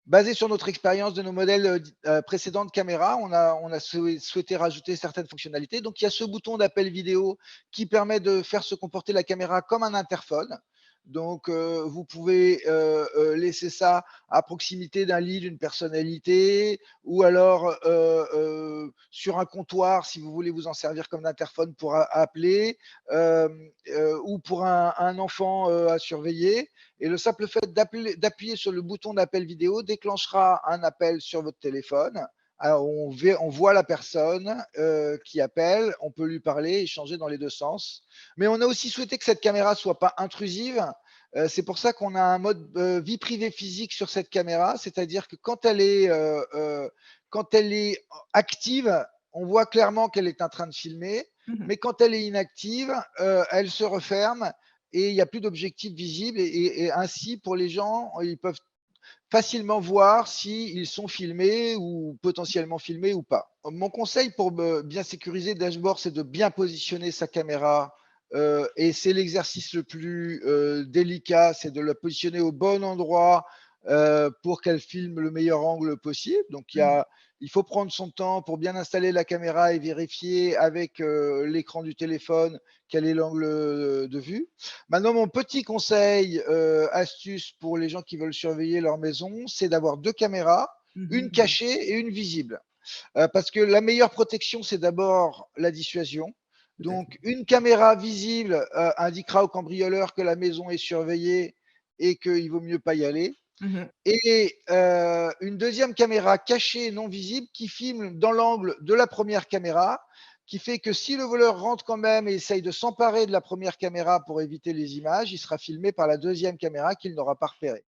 Basé sur notre expérience de nos modèles, précédentes caméras, on a souhaité rajouter certaines fonctionnalités. Donc il y a ce bouton d'appel vidéo qui permet de faire se comporter la caméra comme un interphone. Donc vous pouvez, laisser ça à proximité d'un lit d'une personnalité ou alors, sur un comptoir si vous voulez vous en servir comme d'interphone pour a appeler, ou pour un enfant, à surveiller. Et le simple fait d'appuyer sur le bouton d'appel vidéo déclenchera un appel sur votre téléphone. Alors on voit la personne qui appelle, on peut lui parler, échanger dans les deux sens. Mais on a aussi souhaité que cette caméra soit pas intrusive. C'est pour ça qu'on a un mode vie privée physique sur cette caméra, c'est-à-dire que quand elle est active, on voit clairement qu'elle est en train de filmer, Mmh mh. mais quand elle est inactive, elle se referme et il n'y a plus d'objectif visible et ainsi pour les gens, ils peuvent facilement voir s'ils sont filmés ou potentiellement filmés ou pas. Mon conseil pour bien sécuriser le dashboard, c'est de bien positionner sa caméra et c'est l'exercice le plus délicat, c'est de la positionner au bon endroit pour qu'elle filme le meilleur angle possible. Donc Mmh. il faut prendre son temps pour bien installer la caméra et vérifier avec l'écran du téléphone quel est l'angle de vue. Maintenant, mon petit conseil, astuce pour les gens qui veulent surveiller leur maison, c'est d'avoir 2 caméras, Mmh une mh. cachée et une visible. Parce que la meilleure protection, c'est d'abord la dissuasion. Tout à fait. Donc une caméra visible, indiquera au cambrioleur que la maison est surveillée et qu'il vaut mieux pas y aller. Mmh mh. Et une deuxième caméra cachée non visible qui filme dans l'angle de la première caméra, qui fait que si le voleur rentre quand même et essaye de s'emparer de la première caméra pour éviter les images, il sera filmé par la deuxième caméra qu'il n'aura pas repérée.